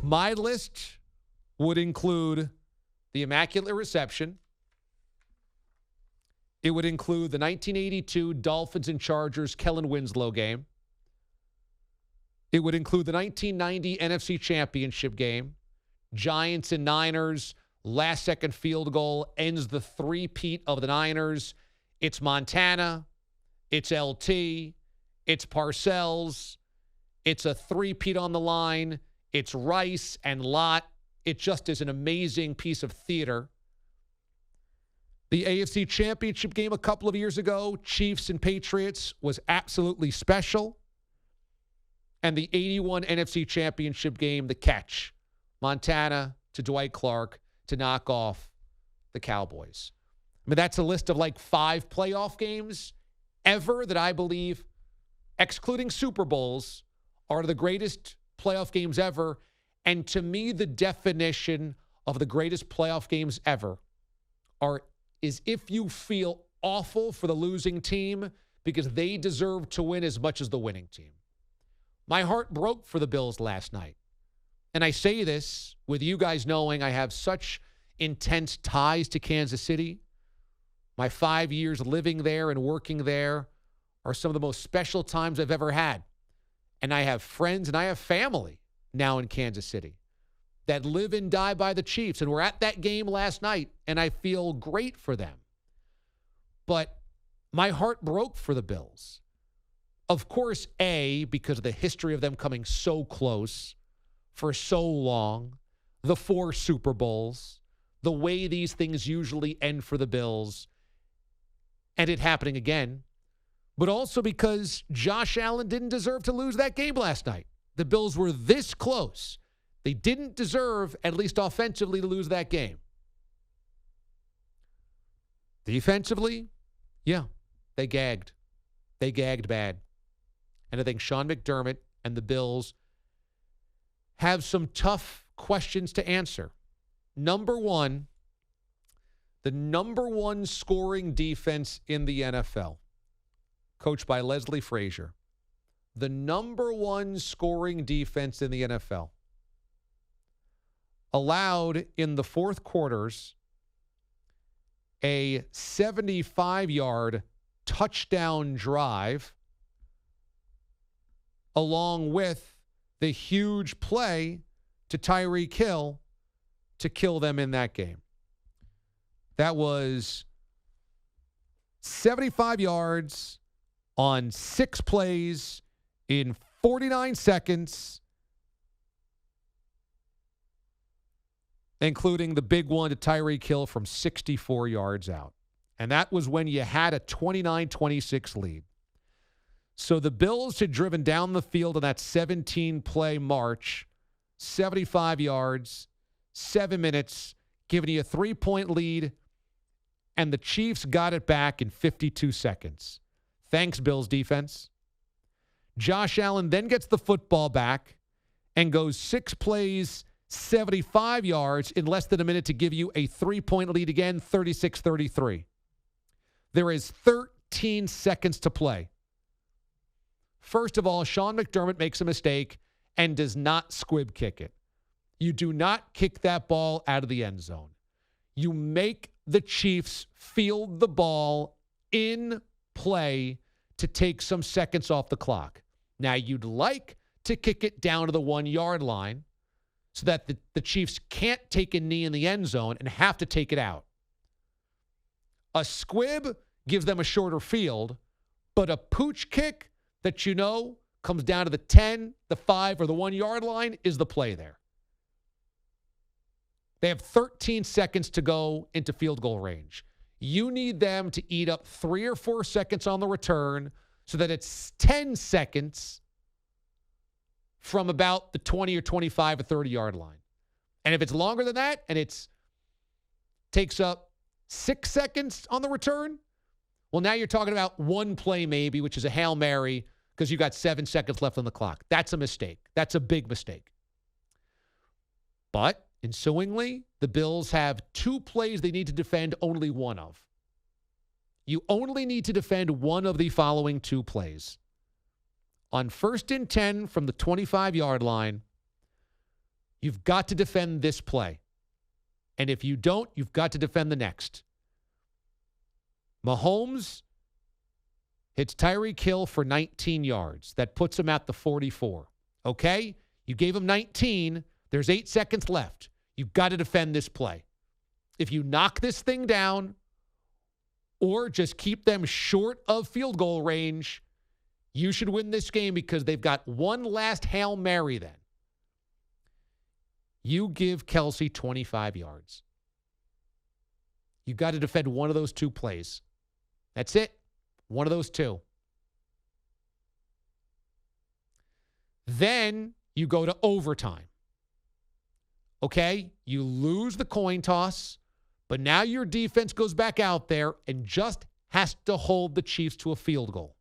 My list would include the Immaculate Reception. It would include the 1982 Dolphins and Chargers Kellen Winslow game. It would include the 1990 NFC Championship game. Giants and Niners, last-second field goal ends the three-peat of the Niners. It's Montana. It's LT. It's Parcells. It's a three-peat on the line. It's Rice and Lott. It just is an amazing piece of theater. The AFC Championship game a couple of years ago, Chiefs and Patriots, was absolutely special. And the 81 NFC Championship game, the catch. Montana to Dwight Clark to knock off the Cowboys. I mean, that's a list of like 5 playoff games ever that I believe, excluding Super Bowls, are the greatest playoff games ever. And to me, the definition of the greatest playoff games ever is if you feel awful for the losing team because they deserve to win as much as the winning team. My heart broke for the Bills last night. And I say this with you guys knowing I have such intense ties to Kansas City. My 5 years living there and working there are some of the most special times I've ever had. And I have friends and I have family now in Kansas City that live and die by the Chiefs. And we're at that game last night, and I feel great for them. But my heart broke for the Bills. Of course, because of the history of them coming so close for so long, the 4 Super Bowls, the way these things usually end for the Bills, and it happening again, but also because Josh Allen didn't deserve to lose that game last night. The Bills were this close. They didn't deserve, at least offensively, to lose that game. Defensively, yeah, they gagged. They gagged bad. And I think Sean McDermott and the Bills have some tough questions to answer. Number one, the number one scoring defense in the NFL, coached by Leslie Frazier. The number one scoring defense in the NFL allowed in the fourth quarters a 75-yard touchdown drive along with the huge play to Tyreek Hill to kill them in that game. That was 75 yards on 6 plays in 49 seconds, including the big one to Tyreek Hill from 64 yards out. And that was when you had a 29-26 lead. So the Bills had driven down the field on that 17-play march, 75 yards, 7 minutes, giving you a 3-point lead, and the Chiefs got it back in 52 seconds. Thanks, Bills defense. Josh Allen then gets the football back and goes 6 plays, 75 yards in less than a minute to give you a 3-point lead again, 36-33. There is 13 seconds to play. First of all, Sean McDermott makes a mistake and does not squib kick it. You do not kick that ball out of the end zone. You make the Chiefs field the ball in play to take some seconds off the clock. Now, you'd like to kick it down to the 1-yard line so that the Chiefs can't take a knee in the end zone and have to take it out. A squib gives them a shorter field, but a pooch kick that you know comes down to the 10, the 5, or the 1-yard line is the play there. They have 13 seconds to go into field goal range. You need them to eat up 3 or 4 seconds on the return so that it's 10 seconds from about the 20 or 25 or 30-yard line. And if it's longer than that and it takes up 6 seconds on the return, well, now you're talking about one play maybe, which is a Hail Mary because you got 7 seconds left on the clock. That's a mistake. That's a big mistake. But ensuingly, the Bills have 2 plays they need to defend only one of. You only need to defend one of the following 2 plays. On 1st and 10 from the 25-yard line, You've got to defend this play. And if you don't, you've got to defend the next. Mahomes hits Tyreek Hill for 19 yards. That puts him at the 44. Okay? You gave him 19. There's 8 seconds left. You've got to defend this play. If you knock this thing down or just keep them short of field goal range, you should win this game because they've got one last Hail Mary then. You give Kelsey 25 yards. You've got to defend one of those 2 plays. That's it. One of those 2. Then you go to overtime. Okay? You lose the coin toss, but now your defense goes back out there and just has to hold the Chiefs to a field goal.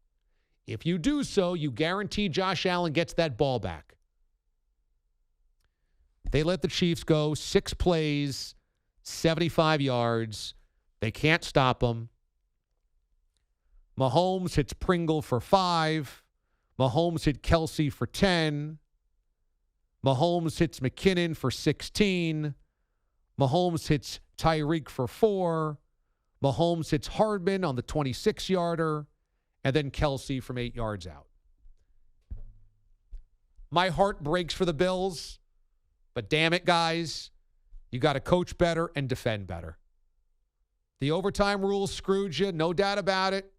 If you do so, you guarantee Josh Allen gets that ball back. They let the Chiefs go 6 plays, 75 yards. They can't stop them. Mahomes hits Pringle for 5. Mahomes hit Kelsey for 10. Mahomes hits McKinnon for 16. Mahomes hits Tyreek for 4. Mahomes hits Hardman on the 26-yarder. And then Kelsey from 8 yards out. My heart breaks for the Bills. But damn it, guys, you got to coach better and defend better. The overtime rules screwed you, no doubt about it.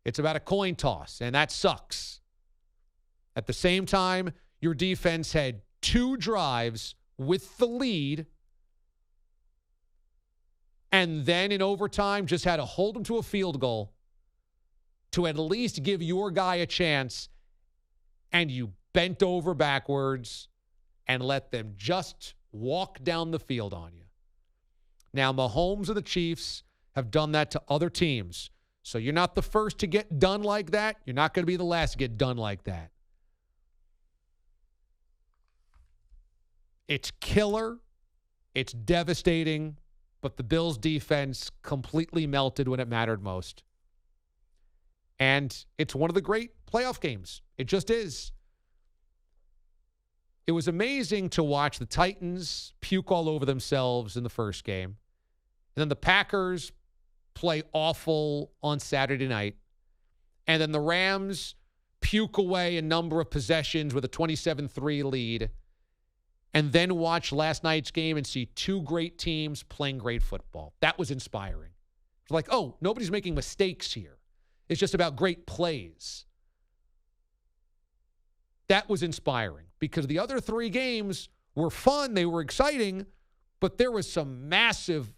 It's about a coin toss, and that sucks. At the same time, your defense had 2 drives with the lead, and then in overtime just had to hold them to a field goal to at least give your guy a chance, and you bent over backwards and let them just walk down the field on you. Now, Mahomes and the Chiefs have done that to other teams. So you're not the first to get done like that. You're not going to be the last to get done like that. It's killer. It's devastating. But the Bills' defense completely melted when it mattered most. And it's one of the great playoff games. It just is. It was amazing to watch the Titans puke all over themselves in the first game. And then the Packers play awful on Saturday night. And then the Rams puke away a number of possessions with a 27-3 lead. And then watch last night's game and see 2 great teams playing great football. That was inspiring. It's like, oh, nobody's making mistakes here. It's just about great plays. That was inspiring because the other 3 games were fun. They were exciting, but there was some massive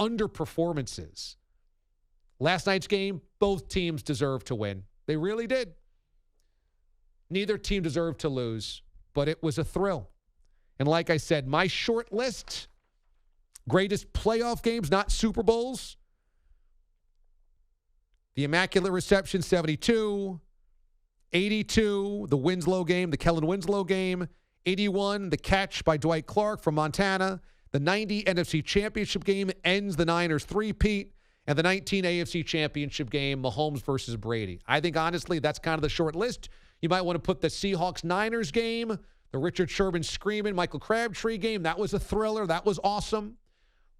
underperformances. Last night's game, both teams deserved to win. They really did. Neither team deserved to lose, but it was a thrill. And like I said, my short list, greatest playoff games, not Super Bowls. The Immaculate Reception, 72. 82, the Winslow game, the Kellen Winslow game. 81, the catch by Dwight Clark from Montana. The 90 NFC Championship game ends the Niners three-peat. And the 19 AFC Championship game, Mahomes versus Brady. I think, honestly, that's kind of the short list. You might want to put the Seahawks-Niners game, the Richard Sherman screaming, Michael Crabtree game. That was a thriller. That was awesome.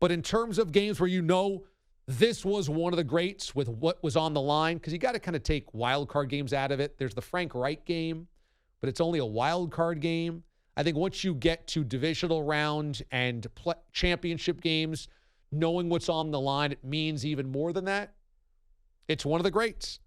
But in terms of games where you know this was one of the greats with what was on the line, because you got to kind of take wild card games out of it. There's the Frank Reich game, but it's only a wild card game. I think once you get to divisional round and championship games, knowing what's on the line, it means even more than that. It's one of the greats.